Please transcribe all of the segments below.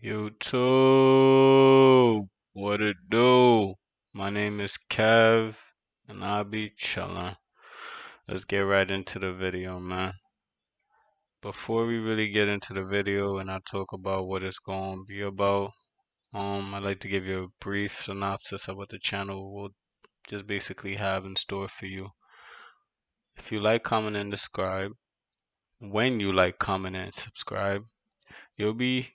YouTube, what it do? My name is Kev, and I'll be chillin'. Let's get right into the video, man. Before we really get into the video and I talk about what it's going to be about, I'd like to give you a brief synopsis of what the channel will just basically have in store for you. If you like, comment, and subscribe, when you like, comment, and subscribe, you'll be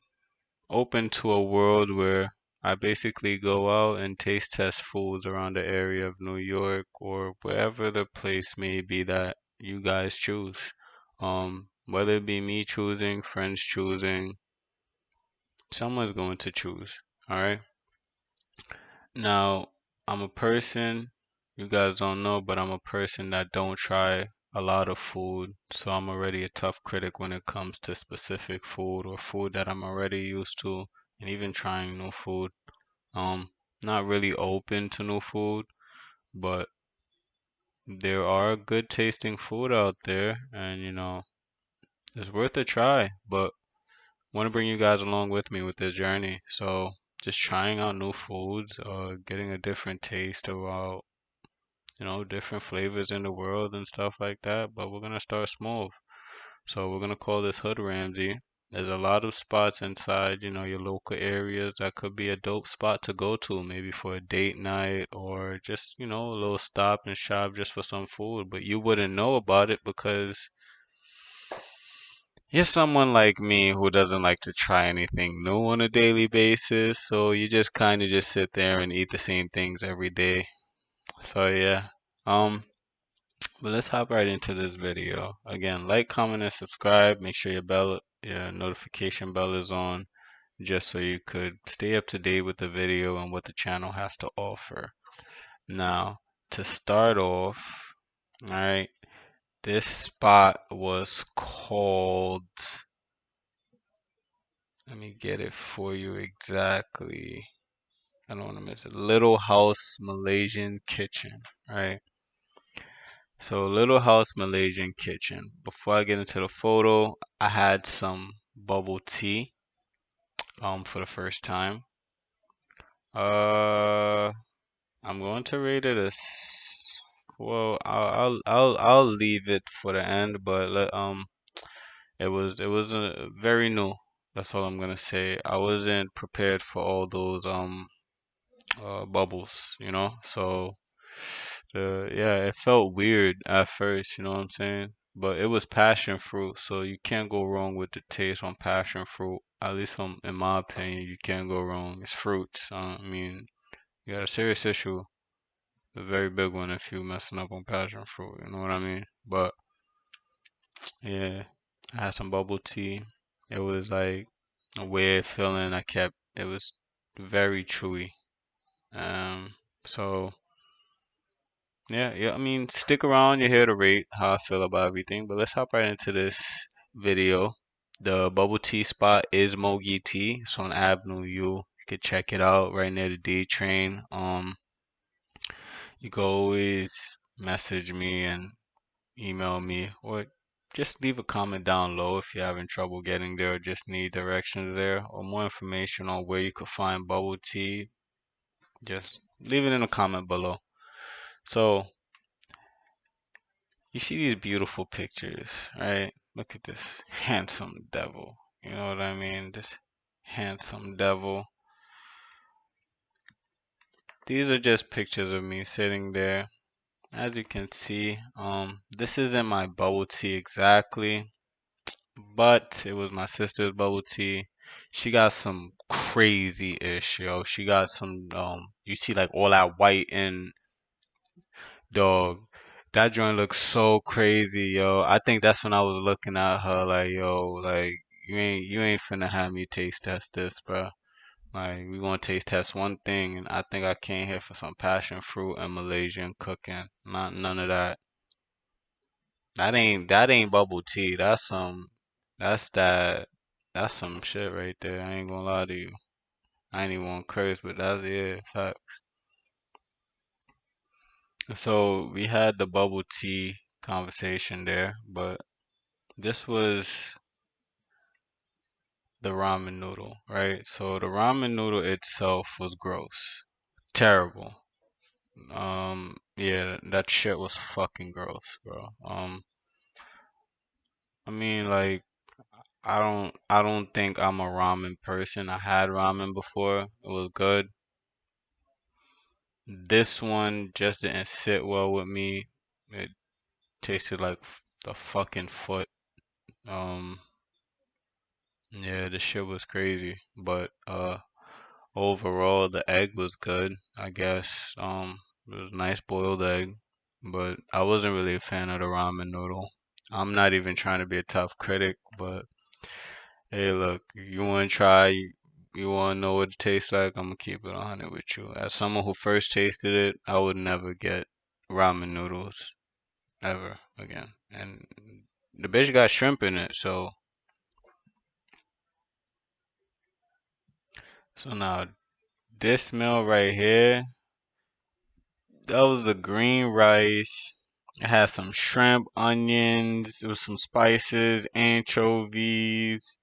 open to a world where I basically go out and taste test foods around the area of New York or wherever the place may be that you guys choose. Whether it be me choosing, friends choosing, someone's going to choose. All right. Now, I'm a person, you guys don't know, but I'm a person that don't try a lot of food. So I'm already a tough critic when it comes to specific food or food that I'm already used to, and even trying new food. Um, Not really open to new food, but there are good tasting food out there, and it's worth a try. But want to bring you guys along with me with this journey. So just trying out new foods, getting a different taste about, different flavors in the world and stuff like that. But we're gonna start small. So we're gonna call this Hood Ramsey. There's a lot of spots inside, your local areas that could be a dope spot to go to, maybe for a date night or just, a little stop and shop just for some food. But you wouldn't know about it because you're someone like me who doesn't like to try anything new on a daily basis. So you just kind of just sit there and eat the same things every day. So yeah. Um, But let's hop right into this video. Again, like, comment, and subscribe. Make sure your notification bell is on, just so you could stay up to date with the video and what the channel has to offer. Now, to start off, all right, this spot was called, let me get it for you exactly. I don't want to miss it. Little House Malaysian Kitchen, right? So Little House Malaysian Kitchen. Before I get into the photo, I had some bubble tea for the first time. Uh I'm going to rate it as well, I'll leave it for the end, but it was a very new. That's all I'm gonna say. I wasn't prepared for all those bubbles, so yeah, it felt weird at first, you know what I'm saying? But it was passion fruit, so you can't go wrong with the taste on passion fruit. At least in my opinion, you can't go wrong. It's fruits. I mean, you got a serious issue, a very big one if you messing up on passion fruit. You know what I mean? But yeah, I had some bubble tea. It was like a weird feeling. It was very chewy. Um, so. Yeah, yeah. I mean, stick around. You're here to rate how I feel about everything. But let's hop right into this video. The bubble tea spot is Mogi Tea. It's on Avenue U. You could check it out right near the D train. You can always message me and email me, or just leave a comment down low if you're having trouble getting there or just need directions there, or more information on where you could find bubble tea. Just leave it in a comment below. So. You see these beautiful pictures, right? Look at this handsome devil. You know what I mean? This handsome devil. These are just pictures of me sitting there. As you can see, this isn't my bubble tea exactly, but it was my sister's bubble tea. She got some crazy-ish, yo. She got some, you see like all that white in dog. That joint looks so crazy, yo. I think that's when I was looking at her like, yo, like you ain't finna have me taste test this, bro. Like we gonna taste test one thing, and I think I came here for some passion fruit and Malaysian cooking. Not none of that. That ain't bubble tea. That's that that's some shit right there. I ain't gonna lie to you. I ain't even gonna curse, but that's yeah, fact. So we had the bubble tea conversation there, but this was the ramen noodle, right? So the ramen noodle itself was gross. Terrible. Yeah, that shit was fucking gross, bro. I mean, like, I don't think I'm a ramen person. I had ramen before. It was good. This one just didn't sit well with me. It tasted like the fucking foot. Um, yeah, the shit was crazy. But overall the egg was good, I guess. It was a nice boiled egg, but I wasn't really a fan of the ramen noodle. I'm not even trying to be a tough critic, but hey, look, you want to try, you want to know what it tastes like, I'm gonna keep it 100 with you. As someone who first tasted it, I would never get ramen noodles ever again. And the bitch got shrimp in it, so now this meal right here, that was a green rice. It had some shrimp, onions, it was some spices, anchovies,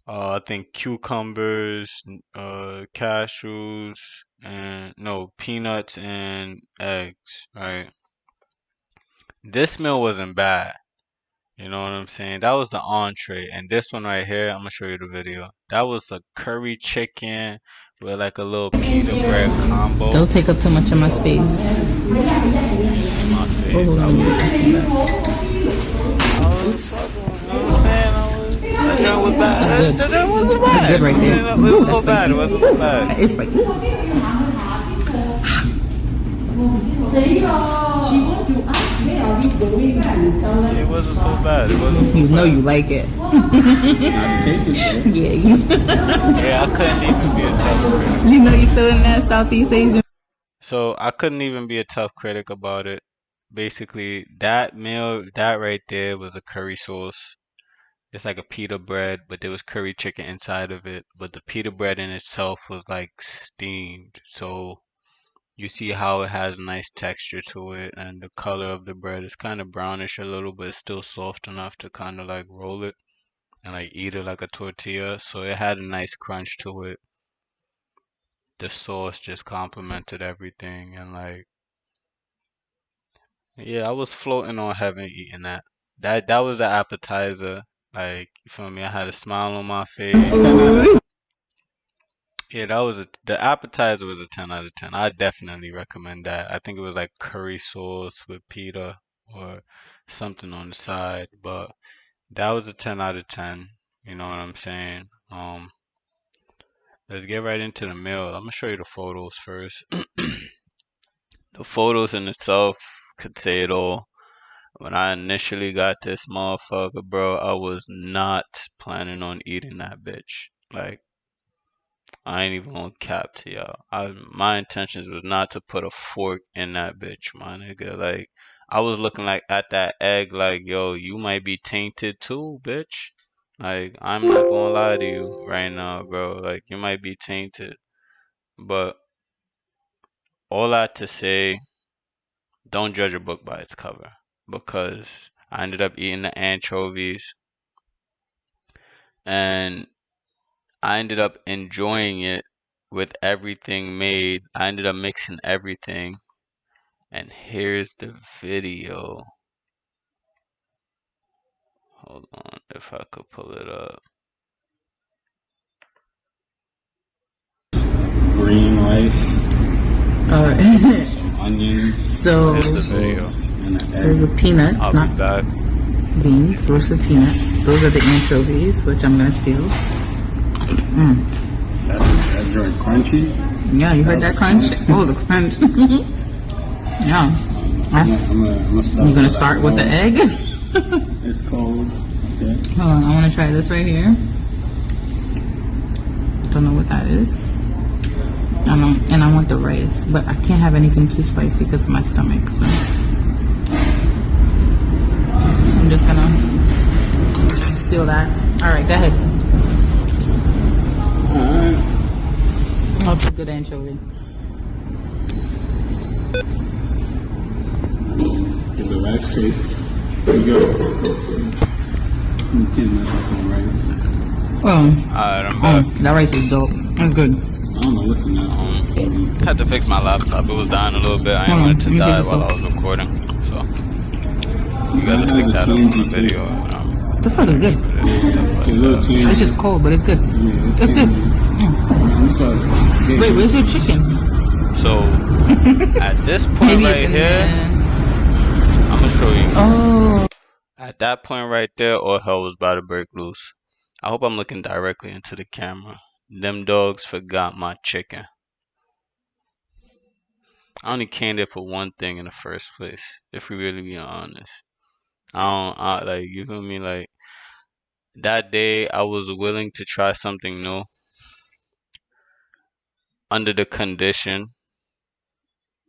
I think cucumbers, cashews, and no, peanuts and eggs, right? This meal wasn't bad. You know what I'm saying? That was the entree. And this one right here, I'm gonna show you the video. That was a curry chicken with like a little pita bread combo. Don't take up too much of my space. My face. Oh, I let me was, get this one back. you know what I'm saying? That joint was bad. That's good. That joint wasn't bad. That's good right there. It wasn't so That's bad. It spicy. wasn't so bad. It's spicy. It wasn't so bad. It wasn't so You know bad. you like it. I tasted it. Yeah, you. Yeah, I couldn't even be a tough critic. You know you feeling that Southeast Asian. So I couldn't even be a tough critic about it. Basically, that meal, that right there was a curry sauce. It's like a pita bread, but there was curry chicken inside of it. But the pita bread in itself was like steamed. So you see how it has nice texture to it, and the color of the bread is kind of brownish a little, but it's still soft enough to kind of like roll it and like eat it like a tortilla. So it had a nice crunch to it. The sauce just complemented everything, and like, yeah, I was floating on heaven eating that. That was the appetizer. Like, you feel me? I had a smile on my face. Yeah, the appetizer was a 10 out of 10. I definitely recommend that. I think it was like curry sauce with pita or something on the side, but that was a 10 out of 10. You know what I'm saying? Let's get right into the meal. I'm gonna show you the photos first. The photos in itself could say it all. When I initially got this motherfucker, bro, I was not planning on eating that bitch. Like, I ain't even gonna cap to y'all. My intentions was not to put a fork in that bitch, my nigga. Like, I was looking like at that egg, like, yo, you might be tainted too, bitch. Like, I'm not gonna lie to you right now, bro. Like, you might be tainted. But all that to say, don't judge a book by its cover. Because I ended up eating the anchovies and I ended up enjoying it with everything made. I ended up mixing everything. And here's the video. Hold on, if I could pull it up. Green rice, Alright. onions, So Here's the video. and an there's egg. the peanuts, I'll not be back. beans. Roasted peanuts. Those are the anchovies, which I'm gonna steal. That joint crunchy. Yeah, you heard that crunch? What was a crunch? Yeah. I'm start You're gonna start with the egg? It's cold. Okay. Hold on, I wanna try this right here. Don't know what that is. And I want the rice, but I can't have anything too spicy because of my stomach. So I'm just gonna steal that. All right, go ahead. Alright. Oh, it's a good anchovy. Give the rice taste. Here you go. You can't mess up on rice. Alright, I'm back. That rice is dope. It's good. I don't know what's in that food. Had to fix my laptop. It was dying a little bit. I Hold didn't on, want it let to me take die this while I off. was recording. So you Mine gotta has pick a that up on the tangy video. taste. This food is good. It's a little tangy. It's just cold, but it's good. Yeah, It's good. I'm starting. Wait, where's your chicken? So at this point Maybe it's right in here, there. I'm gonna show you. Oh. At that point right there, all hell was about to break loose. I hope I'm looking directly into the camera. Them dogs forgot my chicken. I only came there for one thing in the first place, if we really be honest. Like, you feel me? Like, that day, I was willing to try something new under the condition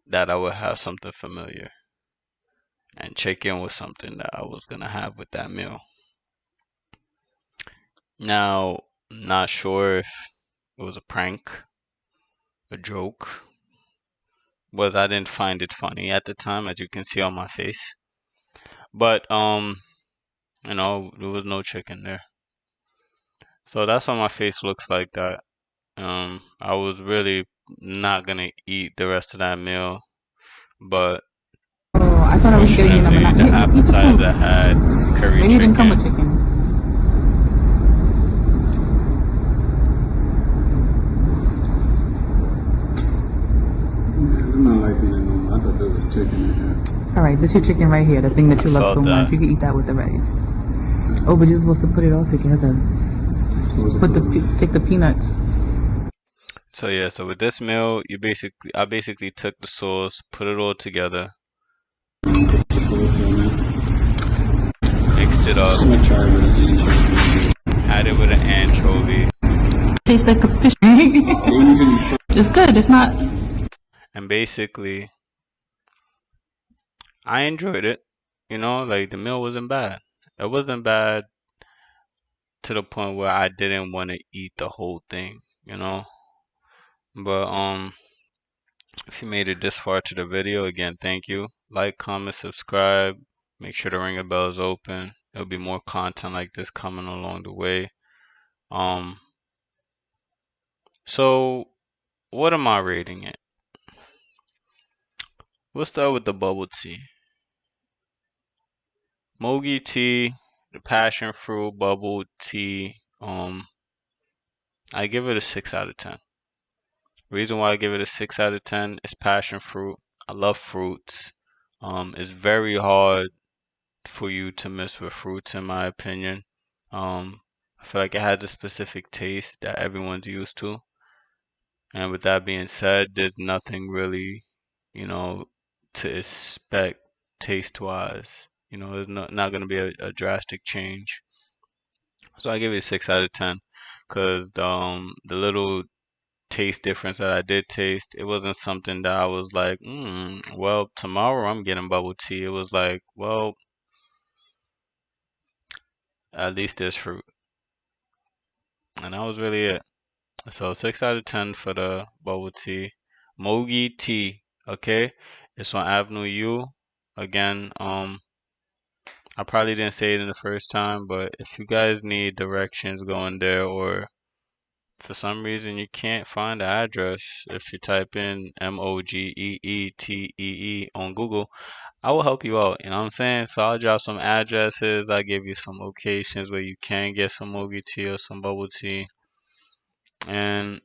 that I would have something familiar. And chicken was something that I was gonna have with that meal. Now, not sure if it was a prank, a joke, but I didn't find it funny at the time, as you can see on my face. But there was no chicken there. So that's why my face looks like that. I was really not gonna eat the rest of that meal, but Oh, I thought I was getting you number fortunately nine. the Eat your appetizer food. had curry Maybe it didn't come chicken. with chicken. I'm not liking it no more. I thought there was chicken in here. All right, this is your chicken right here, the thing that you love Felt so that. much. You can eat that with the rice. Oh, but you're supposed to put it all together. Take the peanuts. So yeah, so with this meal, I basically took the sauce, put it all together, Just a little filming. mixed it up, I'm gonna try it with an anchovy. had it with an anchovy, Tastes like a fish. Don't use any salt. It's good. It's not. and basically I enjoyed it. Like the meal wasn't bad. It wasn't bad to the point where I didn't want to eat the whole thing, you know. But if you made it this far to the video, again, thank you. Like, comment, subscribe. Make sure the ring of bell is open. There'll be more content like this coming along the way. Um, so what am I rating it? We'll start with the bubble tea. Mogi tea, the passion fruit bubble tea. I give it a 6 out of 10. Reason why I give it a 6 out of 10 is passion fruit. I love fruits. It's very hard for you to mess with fruits, in my opinion. I feel like it has a specific taste that everyone's used to. And with that being said, there's nothing really, you know, to expect taste wise. There's not going to be a drastic change. So I give it a 6 out of 10 because the little taste difference that I did taste, it wasn't something that I was like, well, tomorrow I'm getting bubble tea. It was like, well, at least there's fruit. And that was really it. So 6 out of 10 for the bubble tea. Mogi tea, okay? It's on Avenue U. Again, I probably didn't say it in the first time, but if you guys need directions going there, or for some reason you can't find the address, if you type in Mogeeetee on Google, I will help you out. You know what I'm saying? So I'll drop some addresses. I'll give you some locations where you can get some mogi tea or some bubble tea. And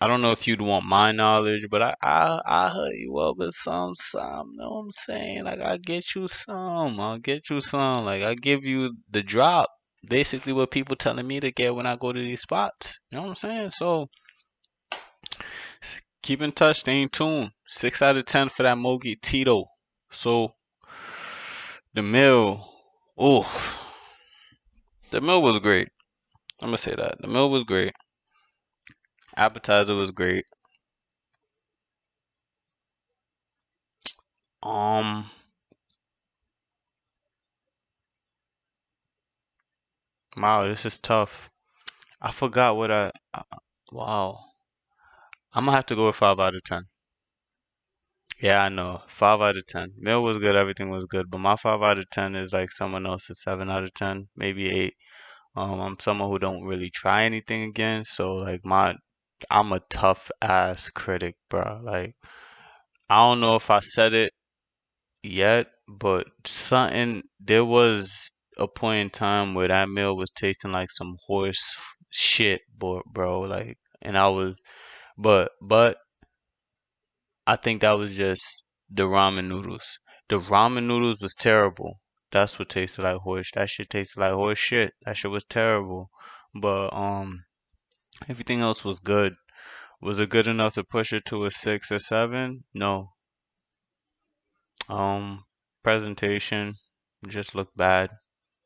I don't know if you'd want my knowledge, but I hook you up with some. Know what I'm saying? Like I get you some. I'll get you some. Like I give you the drop. Basically, what people telling me to get when I go to these spots. You know what I'm saying? So keep in touch. Stay tuned. 6 out of 10 for that Mogi Tito. So the meal. Oh, the meal was great. I'm gonna say that the meal was great. Appetizer was great. Um, wow, this is tough. I forgot what wow. I'm gonna have to go with 5 out of 10. Yeah, I know. 5 out of 10. Meal was good, everything was good, but my 5 out of 10 is like someone else's 7 out of 10, maybe 8. I'm someone who don't really try anything again. So like I'm a tough ass critic, bro. Like I don't know if I said it yet, but something there was a point in time where that meal was tasting like some horse shit, bro. Like, and I was, but I think that was just the ramen noodles. The ramen noodles was terrible. That's what tasted like horse. That shit tasted like horse shit. That shit was terrible. But everything else was good. Was it good enough to push it to a 6 or 7? No. Um, presentation just looked bad.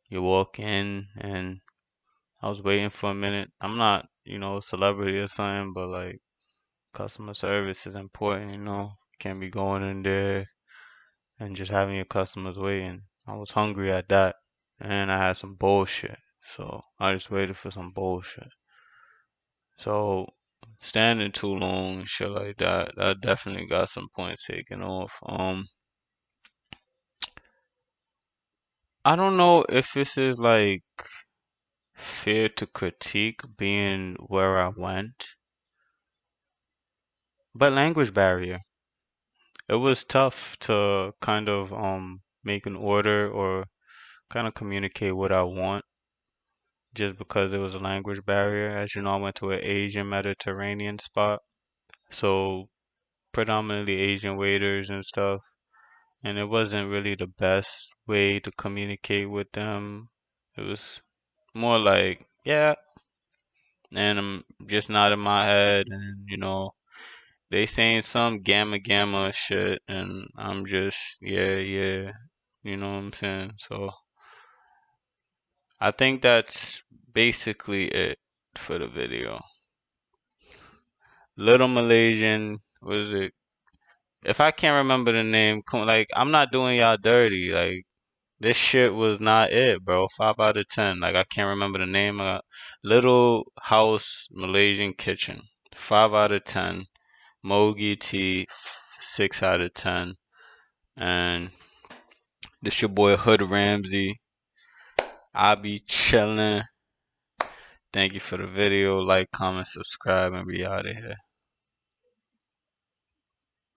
You walk in and I was waiting for a minute. I'm not, a celebrity or something, but like customer service is important. Can't be going in there and just having your customers waiting. I was hungry at that, and I had some bullshit. So I just waited for some bullshit. So standing too long and shit like that, that definitely got some points taken off. I don't know if this is like fair to critique being where I went, but language barrier. It was tough to kind of make an order or kind of communicate what I want just because there was a language barrier. As you know, I went to an Asian Mediterranean spot, so predominantly Asian waiters and stuff, and it wasn't really the best way to communicate with them. It was more like, yeah, and I'm just nodding my head, and they saying some gamma gamma shit, and I'm just, yeah, yeah, you know what I'm saying? So I think that's basically it for the video. Little Malaysian, what is it? If I can't remember the name, like I'm not doing y'all dirty. Like this shit was not it, bro. 5 out of 10. Like I can't remember the name. Little House Malaysian Kitchen. 5 out of 10. Mogi Tea. 6 out of 10. And this your boy Hood Ramsey. I be chillin'. Thank you for the video. Like, comment, subscribe, and we out of here.